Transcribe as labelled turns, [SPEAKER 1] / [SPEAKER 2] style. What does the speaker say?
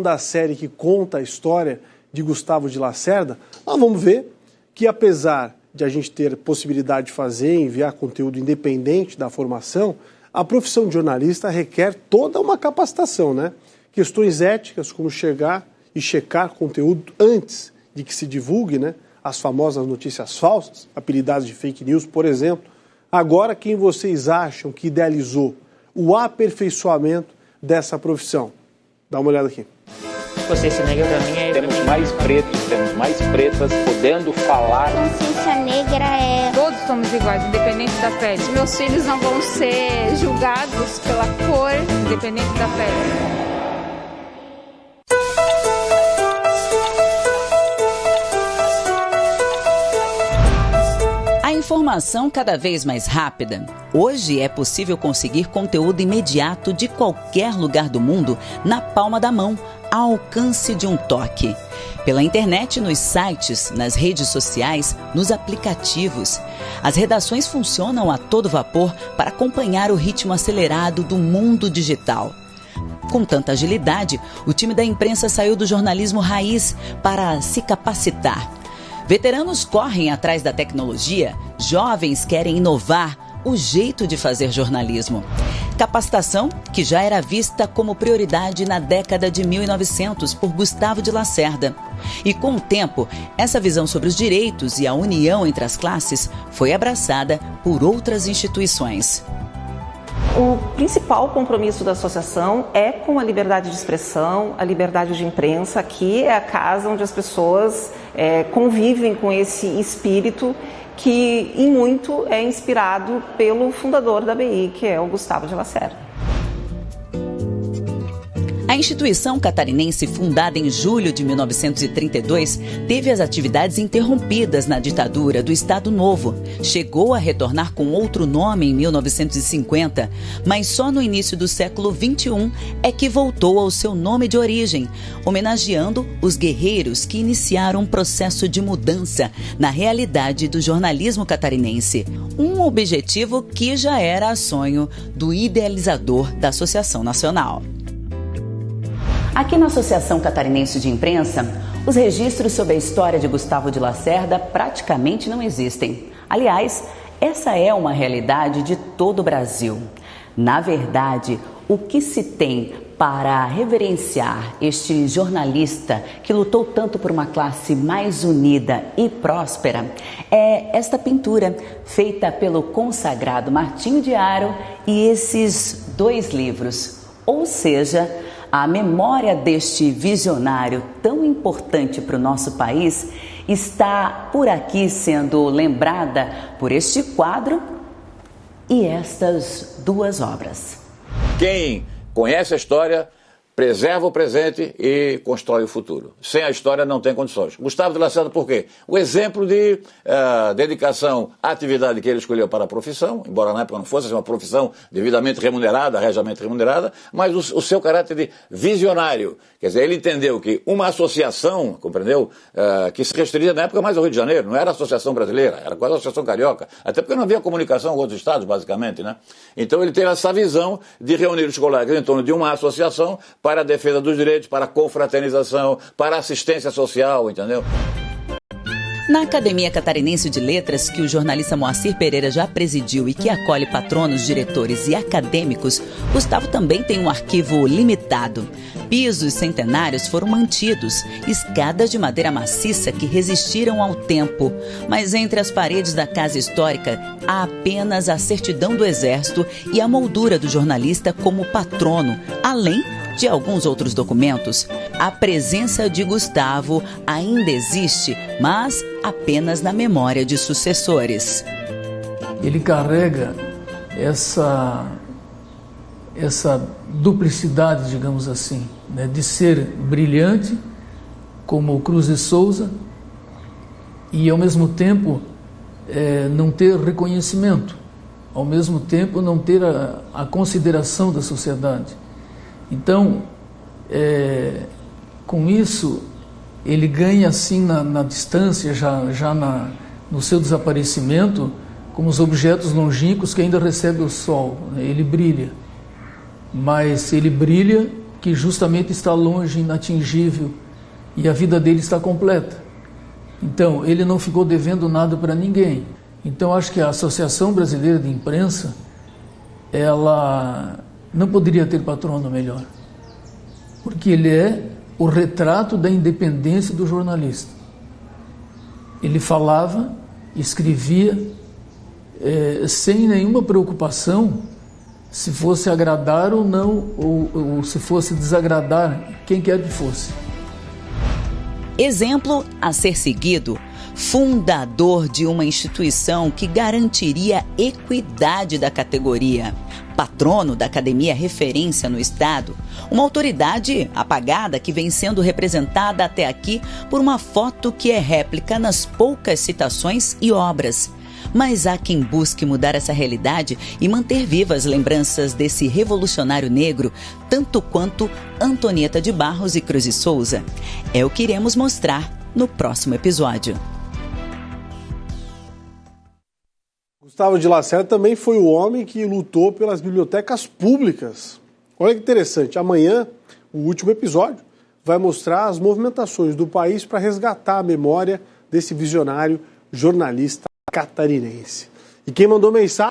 [SPEAKER 1] Da série que conta a história de Gustavo de Lacerda, nós vamos ver que, apesar de a gente ter possibilidade de fazer, enviar conteúdo independente da formação, a profissão de jornalista requer toda uma capacitação, né? Questões éticas, como chegar e checar conteúdo antes de que se divulgue, né? As famosas notícias falsas, apelidadas de fake news, por exemplo. Agora, quem vocês acham que idealizou o aperfeiçoamento dessa profissão? Dá uma olhada aqui.
[SPEAKER 2] Consciência negra para mim é...
[SPEAKER 3] Temos mais pretos, temos mais pretas podendo falar.
[SPEAKER 4] Consciência negra é...
[SPEAKER 5] Todos somos iguais, independente da pele.
[SPEAKER 4] Meus filhos não vão ser julgados pela cor,
[SPEAKER 5] independente da pele.
[SPEAKER 6] A informação cada vez mais rápida. Hoje é possível conseguir conteúdo imediato de qualquer lugar do mundo na palma da mão, ao alcance de um toque. Pela internet, nos sites, nas redes sociais, nos aplicativos. As redações funcionam a todo vapor para acompanhar o ritmo acelerado do mundo digital. Com tanta agilidade, o time da imprensa saiu do jornalismo raiz para se capacitar. Veteranos correm atrás da tecnologia, jovens querem inovar o jeito de fazer jornalismo. Capacitação que já era vista como prioridade na década de 1900 por Gustavo de Lacerda. E com o tempo, essa visão sobre os direitos e a união entre as classes foi abraçada por outras instituições.
[SPEAKER 7] O principal compromisso da associação é com a liberdade de expressão, a liberdade de imprensa. Aqui é a casa onde as pessoas convivem com esse espírito que, em muito, é inspirado pelo fundador da ABI, que é o Gustavo de Lacerda.
[SPEAKER 6] A instituição catarinense, fundada em julho de 1932, teve as atividades interrompidas na ditadura do Estado Novo. Chegou a retornar com outro nome em 1950, mas só no início do século XXI é que voltou ao seu nome de origem, homenageando os guerreiros que iniciaram um processo de mudança na realidade do jornalismo catarinense. Um objetivo que já era sonho do idealizador da Associação Nacional. Aqui na Associação Catarinense de Imprensa, os registros sobre a história de Gustavo de Lacerda praticamente não existem. Aliás, essa é uma realidade de todo o Brasil. Na verdade, o que se tem para reverenciar este jornalista que lutou tanto por uma classe mais unida e próspera é esta pintura feita pelo consagrado Martinho de Haro e esses 2 livros, ou seja, a memória deste visionário tão importante para o nosso país está por aqui sendo lembrada por este quadro e estas 2 obras.
[SPEAKER 3] Quem conhece a história preserva o presente e constrói o futuro. Sem a história não tem condições. Gustavo de Lacerda, por quê? O exemplo de dedicação à atividade que ele escolheu para a profissão, embora na época não fosse uma profissão devidamente remunerada, regiamente remunerada, mas o seu caráter de visionário. Quer dizer, ele entendeu que uma associação, compreendeu, que se restringia na época mais ao Rio de Janeiro, não era a Associação Brasileira, era quase a Associação Carioca, até porque não havia comunicação com outros estados, basicamente, né? Então ele teve essa visão de reunir os colegas em torno de uma associação para a defesa dos direitos, para a confraternização, para a assistência social, entendeu?
[SPEAKER 6] Na Academia Catarinense de Letras, que o jornalista Moacir Pereira já presidiu e que acolhe patronos, diretores e acadêmicos, Gustavo também tem um arquivo limitado. Pisos centenários foram mantidos, escadas de madeira maciça que resistiram ao tempo. Mas entre as paredes da casa histórica há apenas a certidão do Exército e a moldura do jornalista como patrono, além de alguns outros documentos. A presença de Gustavo ainda existe, mas apenas na memória de sucessores.
[SPEAKER 8] Ele carrega essa duplicidade, digamos assim, né, de ser brilhante, como o Cruz de Souza, e ao mesmo tempo não ter reconhecimento, ao mesmo tempo não ter a consideração da sociedade. Então, com isso, ele ganha assim na distância, já no seu desaparecimento, como os objetos longínquos que ainda recebem o sol, né? Ele brilha, mas ele brilha que justamente está longe, inatingível, e a vida dele está completa. Então, ele não ficou devendo nada para ninguém. Então, acho que a Associação Brasileira de Imprensa, ela não poderia ter patrono melhor, porque ele é o retrato da independência do jornalista. Ele falava, escrevia, sem nenhuma preocupação se fosse agradar ou não, ou se fosse desagradar quem quer que fosse.
[SPEAKER 6] Exemplo a ser seguido, fundador de uma instituição que garantiria equidade da categoria, patrono da academia referência no estado, uma autoridade apagada que vem sendo representada até aqui por uma foto que é réplica nas poucas citações e obras. Mas há quem busque mudar essa realidade e manter vivas lembranças desse revolucionário negro, tanto quanto Antonieta de Barros e Cruz e Souza. É o que iremos mostrar no próximo episódio.
[SPEAKER 1] Gustavo de Lacerda também foi o homem que lutou pelas bibliotecas públicas. Olha que interessante, amanhã, o último episódio, vai mostrar as movimentações do país para resgatar a memória desse visionário jornalista catarinense. E quem mandou mensagem